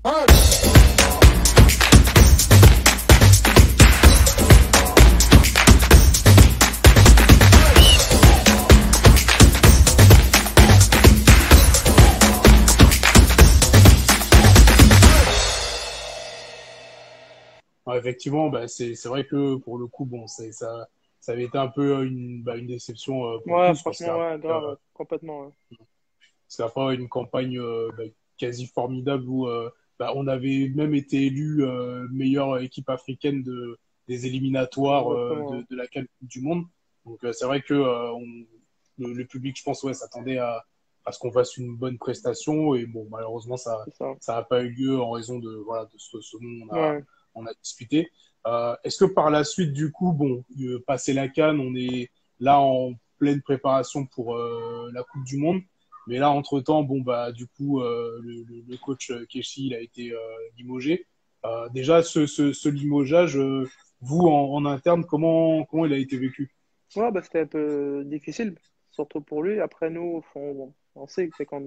Ouais, effectivement, bah, c'est vrai que pour le coup, bon, ça avait été un peu une déception pour Ouais, tous parce franchement, ouais, grave, ouais, complètement. Ouais. qu'après une campagne quasi formidable où bah, on avait même été élu meilleure équipe africaine des éliminatoires Exactement. Ouais. de la CAN du monde. Donc c'est vrai que le public, je pense, ouais, s'attendait à ce qu'on fasse une bonne prestation et bon, malheureusement, C'est ça. ça n'a pas eu lieu en raison de, voilà, de ce dont Ouais. on a discuté. Est-ce que par la suite, du coup, bon, passé la CAN, on est là en pleine préparation pour la Coupe du Monde. Mais là, entre-temps, bon, bah, du coup, le coach Keshi, il a été limogé. Déjà, ce limogeage, vous, en interne, comment il a été vécu? Ouais, bah, c'était un peu difficile, surtout pour lui. Après, nous, on sait que quand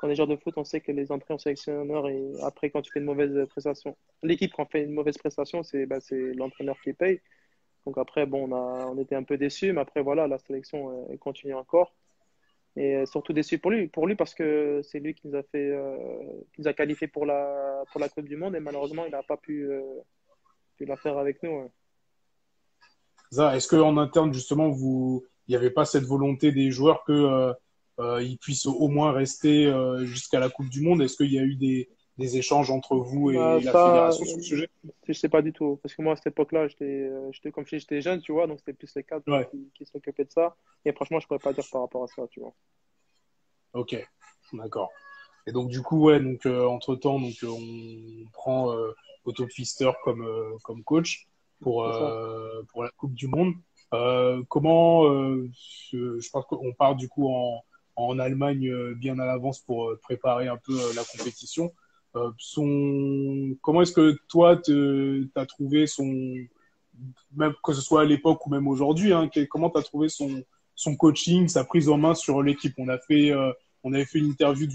on est joueur de foot, on sait que les entrées en sélectionneur et après, quand tu fais une mauvaise prestation, l'équipe, quand fait une mauvaise prestation, c'est l'entraîneur qui paye. Donc après, bon, on était un peu déçus, mais après, voilà, la sélection elle continue encore. Et surtout déçu pour lui parce que c'est lui qui nous a qualifiés pour la Coupe du Monde et malheureusement, il n'a pas pu la faire avec nous. Ouais. Ça, est-ce qu'en interne, justement, il n'y avait pas cette volonté des joueurs que ils puissent au moins rester jusqu'à la Coupe du Monde? Est-ce qu'il y a eu des échanges entre vous Bah, et la ça, fédération sur le sujet? je sais pas du tout. Parce que moi, à cette époque-là, comme si j'étais jeune, tu vois, donc c'était plus les cadres Ouais, qui s'occupaient de ça. Et franchement, je pourrais pas dire par rapport à ça, tu vois. ok, d'accord. Et donc du coup, ouais, donc entre-temps, donc on prend Otto Pfister comme coach C'est ça. pour la Coupe du Monde. Comment je pense qu'on part du coup en Allemagne bien à l'avance pour préparer un peu la compétition. Comment est-ce que toi t'as trouvé même que ce soit à l'époque ou même aujourd'hui, hein, comment t'as trouvé son coaching, sa prise en main sur l'équipe? On avait fait une interview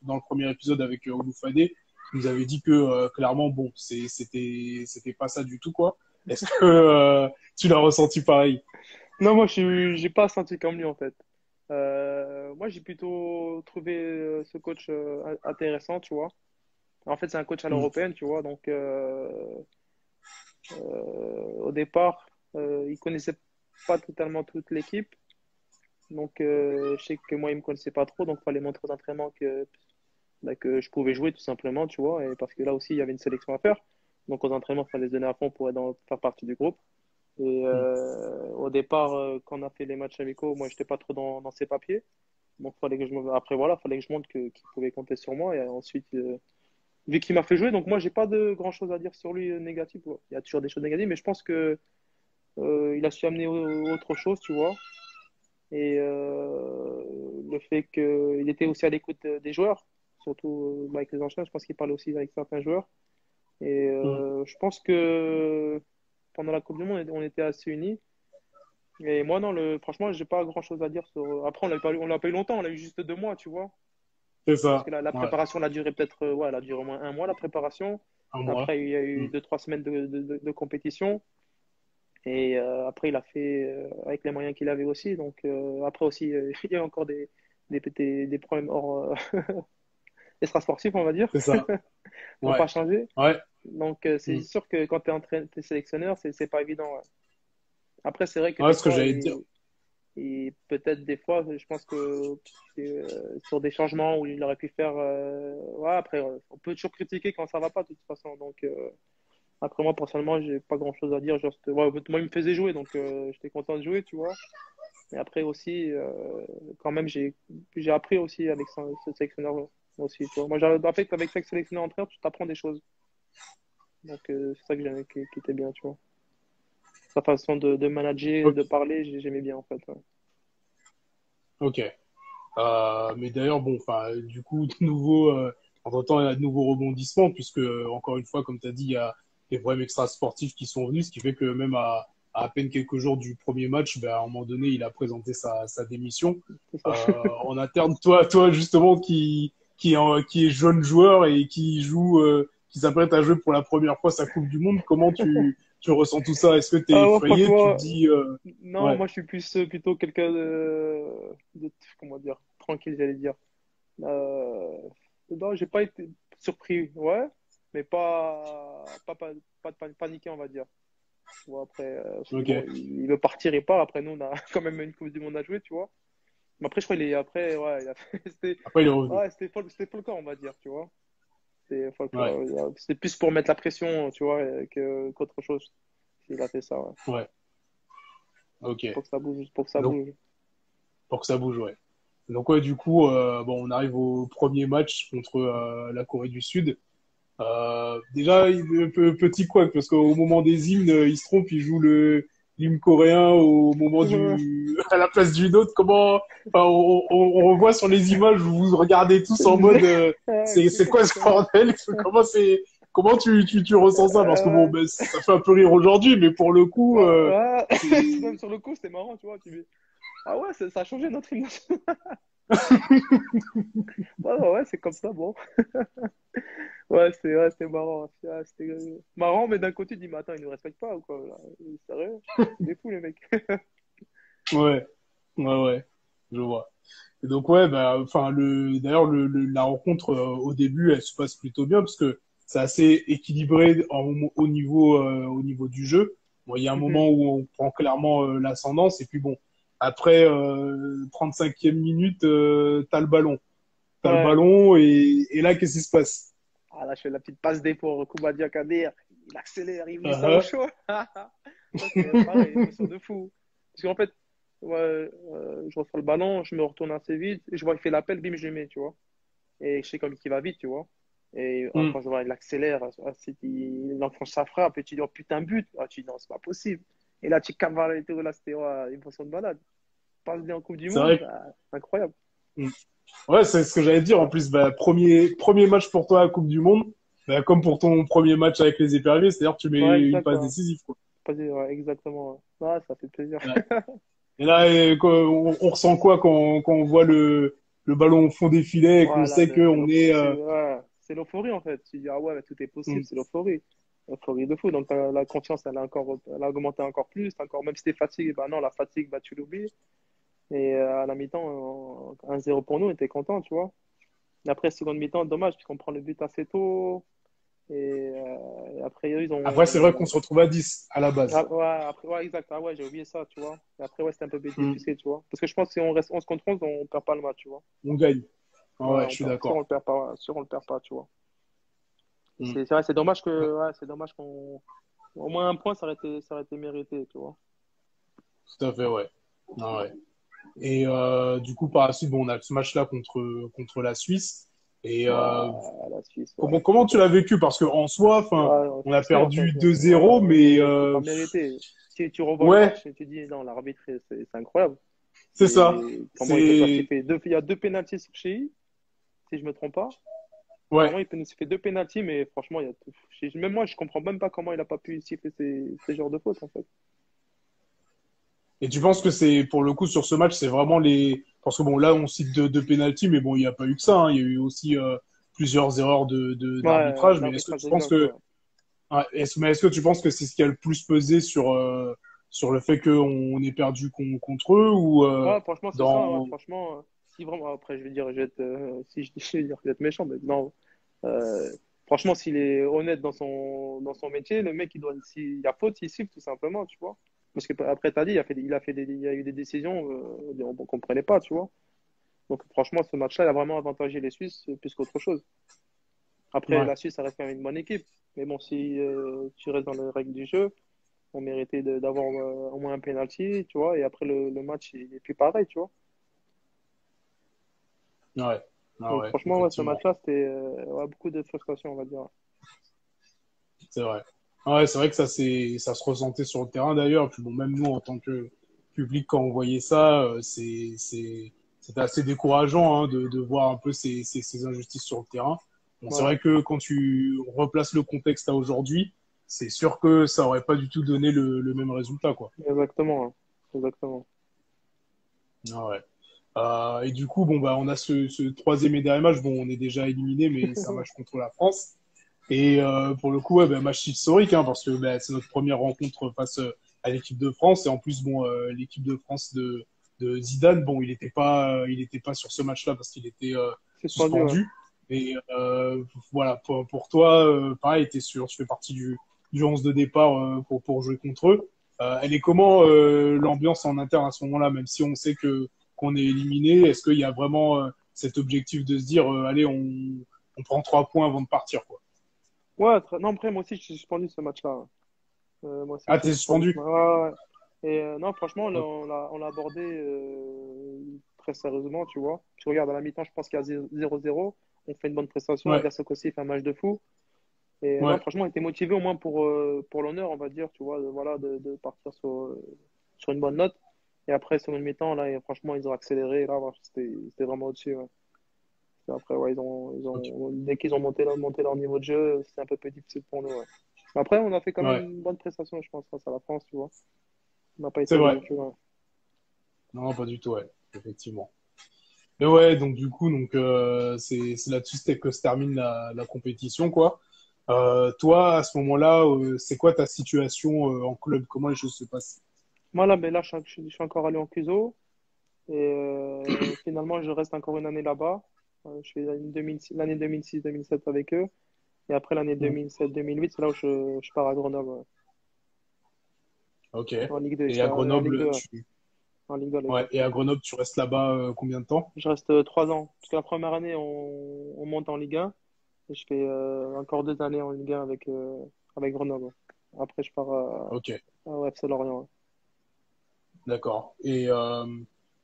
dans le premier épisode avec Oloufade, qui nous avait dit que clairement, bon, c'était pas ça du tout, quoi. Est-ce que tu l'as ressenti pareil? Non, moi, j'ai pas senti comme lui, en fait. Moi, j'ai plutôt trouvé ce coach intéressant, tu vois. En fait, c'est un coach à Mm. l'européenne, tu vois. Donc, au départ, il connaissait pas totalement toute l'équipe. Donc, je sais que moi, il me connaissait pas trop. Donc, il fallait montrer aux entraînements que je pouvais jouer, tout simplement, tu vois. Et parce que là aussi, il y avait une sélection à faire. Donc, aux entraînements, il fallait se donner à fond pour faire partie du groupe. Et Mm. au départ, quand on a fait les matchs amicaux, moi, j'étais pas trop dans ces papiers. Donc, après, voilà, fallait que je montre qu'il pouvait compter sur moi. Et ensuite, vu qu'il m'a fait jouer, donc moi, j'ai pas de grand-chose à dire sur lui négatif. Ouais. Il y a toujours des choses négatives, mais je pense que il a su amener autre chose, tu vois. Et le fait qu'il était aussi à l'écoute des joueurs, surtout avec les anciens, je pense qu'il parlait aussi avec certains joueurs. Et Mm. je pense que pendant la Coupe du Monde, on était assez unis. Et moi, non, franchement, j'ai pas grand-chose à dire sur. Après, on l'a pas eu longtemps, on l'a eu juste 2 mois, tu vois. C'est Parce ça. que la Ouais. préparation, elle a duré peut-être, ouais, elle a duré au moins 1 mois, la préparation. Un mois. Après, il y a eu Mm. 2, 3 semaines de compétition. Et après, il a fait avec les moyens qu'il avait aussi. Donc, après aussi, il y a eu encore des problèmes hors extra-sportifs, on va dire. C'est ça. On va Ouais. pas changer. Ouais. Donc, c'est Mm. sûr que quand tu es sélectionneur, c'est pas évident. Ouais. Après, c'est vrai que Ouais, des ce que fois, j'allais te dire. et peut-être des fois, je pense que sur des changements où il aurait pu faire. Ouais, après, on peut toujours critiquer quand ça va pas, de toute façon. Donc, après, moi, personnellement, j'ai pas grand-chose à dire. Juste, ouais, moi, il me faisait jouer, donc j'étais content de jouer, tu vois. Et après aussi, quand même, j'ai appris aussi avec ce sélectionneur aussi, tu vois. Moi, en fait, avec chaque sélectionneur entraîneur, tu t'apprends des choses. Donc, c'est ça que j'aimais, qui était bien, tu vois. Sa façon de manager, Ok. de parler, j'aimais bien, en fait. Ouais. Ok. Mais d'ailleurs, bon, enfin, du coup, de nouveau, entre-temps, il y a de nouveaux rebondissements, puisque, encore une fois, comme tu as dit, il y a des problèmes extra-sportifs qui sont venus, ce qui fait que même à peine quelques jours du premier match, ben, à un moment donné, il a présenté sa démission. C'est ça. En interne, toi, justement, qui est jeune joueur et qui s'apprête à jouer pour la première fois sa Coupe du Monde. Comment tu ressens tout ça? Est-ce que tu es Ah ouais, effrayé? Tu te franchement, dis, non, ouais, moi je suis plus plutôt quelqu'un comment dire, tranquille, j'allais dire. Euh, non, j'ai pas été surpris, ouais, mais pas de paniquer, on va dire. Bon, après, parce que ok, bon, il veut partir et part. Après, nous, on a quand même une Coupe du Monde à jouer, tu vois. Mais après, je crois qu'il est après, ouais, après il est revenu. c'était folklore, on va dire, tu vois. C'était Ouais, folklore. C'était plus pour mettre la pression, tu vois, qu'autre chose. Il a fait ça, ouais. ouais, ok. Pour que ça bouge, pour que ça Donc bouge. pour que ça bouge, ouais. Donc ouais, du coup, bon, on arrive au premier match contre la Corée du Sud. Déjà, petit couac, parce qu'au moment des hymnes, il se trompe, il joue l'hymne coréen au moment à la place d'une autre. Enfin, on revoit sur les images où vous regardez tous en mode, c'est quoi ce bordel? Comment tu ressens ça? Parce que bon, ben, ça fait un peu rire aujourd'hui, mais pour le coup, Ouais, ouais. c'est, Même sur le coup, c'était marrant, tu vois. Ah ouais, ça a changé notre hymne. Ouais, ouais, ouais, c'est comme ça, bon. Ouais, c'était marrant. C'était marrant, mais d'un côté, tu dis, mais attends, ils nous respectent pas ou quoi, là? Sérieux? C'est des fous, les mecs. ouais, ouais, je vois. Et donc ouais, bah, enfin d'ailleurs la rencontre au début, elle se passe plutôt bien parce que c'est assez équilibré au niveau du jeu. Bon, il y a un Mhm. moment où on prend clairement l'ascendance et puis bon, après 35e minute, t'as le Ouais. ballon et là qu'est-ce qui se passe? Ah, là, je fais la petite passe D pour Koumadia Kadir. Il accélère, il met ça au Uh-huh. chaud. Ça, c'est pareil, émotion de fou. Parce qu'en fait, ouais, je reçois le ballon, je me retourne assez vite, et je vois qu'il fait l'appel, bim, je le mets, tu vois. Et je sais comme qu'il va vite, tu vois. Et Hmm. quand je vois, il accélère, il enfonce sa frappe, et tu dis, oh putain, but. Ah, tu dis, non, c'est pas possible. Et là, tu cavales et tout, là, c'était ouais, émotion de malade. Passe D en Coupe du C'est Monde, vrai. bah, incroyable. Hmm. Ouais, c'est ce que j'allais dire. En plus, bah, premier match pour toi à la Coupe du Monde, bah, comme pour ton premier match avec les Éperviers, c'est-à-dire que tu Ouais, mets une exact, passe ouais. décisive, quoi. Ouais, exactement. Ouais. Ah, ça fait plaisir. Ouais. Et là, on ressent quoi quand on voit le ballon au fond des filets et qu'on Voilà, sait qu'on est. ouais, c'est l'euphorie en fait. Tu dis, ah ouais, tout est possible, Hmm. c'est l'euphorie. L'euphorie de fou. Donc la confiance, elle a augmenté encore plus. Encore, même si t'es fatigué, bah non, la fatigue, bah tu l'oublies. Et à la mi-temps, 1-0 pour nous, on était content, tu vois. Et après, seconde mi-temps, dommage, puisqu'on prend le but assez tôt. Et après, eux, ils Après, c'est vrai qu'on ont. se retrouve à 10 à la Ah, base. ouais, après, ouais, exact. Ah ouais, j'ai oublié ça, tu vois. Et après, ouais, c'était un peu Hmm. difficile, tu vois. Parce que je pense que si on reste 11 contre 11, on perd pas le match, tu vois. On gagne. Ah Ouais, ouais, je suis si on d'accord. le perd pas, si on le perd pas, tu vois. Hmm. C'est vrai, c'est dommage Ouais, que, ouais, c'est dommage qu'on, au moins un point, ça aurait été mérité, tu vois. tout à fait, ouais. Ah ouais. Et du coup, par la suite, bon, on a ce match-là contre la Suisse. Et Ouais, la Suisse, ouais. comment tu l'as vécu? Parce que en soi, enfin, Ouais, on a frustré, en fait. perdu Ouais, 2-0, ouais, mais mais c'est pas mérité. Si tu revois le ouais, match et tu dis, non, l'arbitre, c'est incroyable. c'est ça. Comment il peut C'est classifier il y a deux pénaltys sur Chez, si je me trompe pas. ouais. Normalement, il peut nous siffler deux pénaltys, mais franchement, même moi, je comprends même pas comment il a pas pu siffler ces genres de fautes, en fait. Et tu penses que c'est, pour le coup, sur ce match, c'est vraiment les... Parce que bon, là, on cite deux pénaltys, mais bon, il n'y a pas eu que ça, hein. Il y a eu aussi plusieurs erreurs Ouais, d'arbitrage. Mais est-ce que l'arbitrage tu penses exact, que... ouais. Ouais, est-ce que tu penses que c'est ce qui a le plus pesé sur le fait qu'on ait perdu contre eux ou Ouais, franchement, c'est ça. Ouais. dans... Franchement, si vraiment, après, je vais dire, si je dis, je vais dire que je vais être méchant, mais non. Euh, franchement, s'il est honnête dans son métier, le mec, s'il y a faute, il siffle tout simplement, tu vois. Parce que après, t'as dit, il y a eu des décisions, on ne comprenait pas, tu vois. Donc, franchement, ce match-là, il a vraiment avantagé les Suisses plus qu'autre chose. Après, Ouais, la Suisse, ça reste quand même une bonne équipe. Mais bon, si tu restes dans les règles du jeu, on méritait d'avoir au moins un penalty, tu vois. Et après, le match, il est plus pareil, tu vois. ouais, ah Donc ouais, franchement, ouais, ce effectivement, match-là, c'était ouais, beaucoup de frustration, on va dire. c'est vrai. Ah ouais, c'est vrai que ça se ressentait sur le terrain d'ailleurs. Puis bon, même nous, en tant que public, quand on voyait ça, c'était assez décourageant hein, de voir un peu ces injustices sur le terrain. Bon, c'est Ouais, vrai que quand tu replaces le contexte à aujourd'hui, c'est sûr que ça aurait pas du tout donné le même résultat, quoi. exactement, hein. Exactement. Ah ouais. Et du coup, bon, bah, on a ce troisième et dernier match. Bon, on est déjà éliminé, mais c'est un match contre la France. Et pour le coup, ouais, bah, match historique, hein, parce que bah, c'est notre première rencontre face à l'équipe de France. Et en plus, bon, l'équipe de France de Zidane, bon, il était pas sur ce match-là parce qu'il était Suspendu, ouais. suspendu. Et voilà, pour toi, pareil, tu fais partie du 11 de départ pour jouer contre eux. Elle est comment l'ambiance en interne à ce moment-là, même si on sait que qu'on est éliminé, est-ce qu'il y a vraiment cet objectif de se dire, allez, on prend 3 points avant de partir, quoi. Ouais, non, après, moi aussi, je suis suspendu ce match-là, hein. Moi aussi, Ah, je suis t'es suspendu. suspendu? Ouais, ouais, ouais. Et non, franchement, là, Ok. on l'a abordé très sérieusement, tu vois. Je regarde à la mi-temps, je pense qu'il y a 0-0. On fait une bonne prestation. Ouais, Adversaire aussi fait un match de fou. Et non, ouais, franchement, on était motivé au moins pour l'honneur, on va dire, tu vois, voilà, de partir sur une bonne note. Et après, sur une mi-temps, là, et franchement, ils ont accéléré. Là, voilà, c'était vraiment au-dessus, ouais. Et après, ouais, ok. dès qu'ils ont monté leur niveau de jeu, c'était un peu plus difficile pour nous, ouais. Mais après, on a fait quand même Ouais, une bonne prestation, je pense, face à la France, tu vois. On n'a pas c'est été vrai. ridicule, ouais. Non, pas du tout, ouais, effectivement. Mais ouais, donc du coup, c'est là-dessus que se termine la compétition, quoi. Toi, à ce moment-là, c'est quoi ta situation en club? Comment les choses se passent? Moi, là, ben, là je suis encore allé en CUSO. Et finalement, je reste encore une année là-bas. Je fais l'année 2006-2007 avec eux. Et après l'année Hmm. 2007-2008, c'est là où je pars à Grenoble, ouais. Ok. En Ligue 2. Et à En Ligue Grenoble, 2, ouais. En Ligue 2 à ouais, l'époque. et à Grenoble, tu restes là-bas combien de temps? Je reste 3 ans. Parce que la première année, on monte en Ligue 1. Et je fais encore 2 années en Ligue 1 avec Grenoble. Après, je pars Ok, au FC Lorient, ouais. d'accord. Et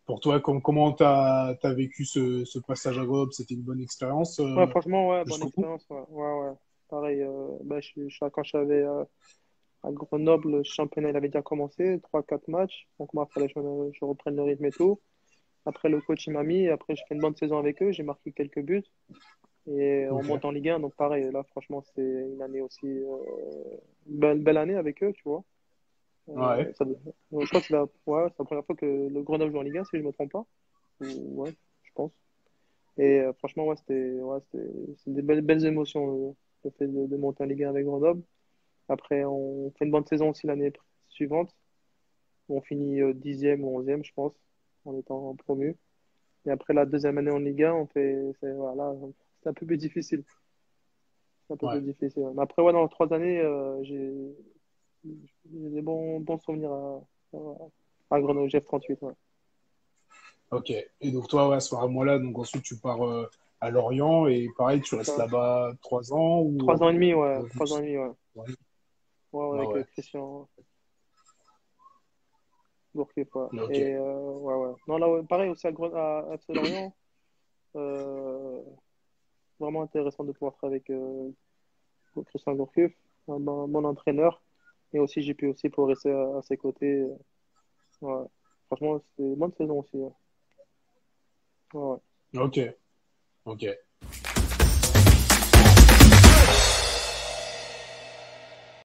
pour toi, comment t'as vécu ce passage à Grenoble? C'était une bonne expérience Ouais, franchement, ouais, bonne jusqu'au bout? expérience. Ouais, ouais, ouais. Pareil, bah, quand je savais à Grenoble, le championnat il avait déjà commencé, 3-4 matchs. Donc, moi, il fallait que je reprenne le rythme et tout. Après, le coach, il m'a mis. Après, j'ai fait une bonne saison avec eux. J'ai marqué quelques buts. Et on Ok. monte en Ligue 1. Donc, pareil, là, franchement, c'était une année aussi. Belle année avec eux, tu vois. Ouais. Je crois que c'est la première fois que le Grenoble joue en Ligue 1, si je ne me trompe pas. Ouais, je pense. Et franchement, c'est des belles émotions, le fait de monter en Ligue 1 avec Grenoble. Après, on fait une bonne saison aussi l'année suivante. On finit 10e ou 11e, je pense, en étant promu. Et après la deuxième année en Ligue 1, voilà, c'est un peu plus difficile. C'est un peu plus Ouais. difficile. Mais après, ouais, dans les 3 années, j'ai des bons souvenirs à Grenoble, GF38. Ouais. Ok. Et donc toi, ouais, à ce moment-là, donc ensuite tu pars à Lorient et pareil, tu C'est restes ça. là-bas 3 ans ou 3 ans et demi, un ouais. peu 3 ans et plus? demi, ouais. Ouais. Ouais, ouais, Bah avec ouais. Christian Gourcuff, ouais. Ok. Et ouais, ouais. Non, là, ouais, pareil aussi à FC Lorient. Euh, Vraiment intéressant de pouvoir travailler avec Christian Gourcuff, un bon entraîneur. Et aussi, j'ai pu aussi progresser à ses côtés. Ouais. Franchement, c'était une bonne saison aussi, ouais. Ouais, ouais. Ok. Ok.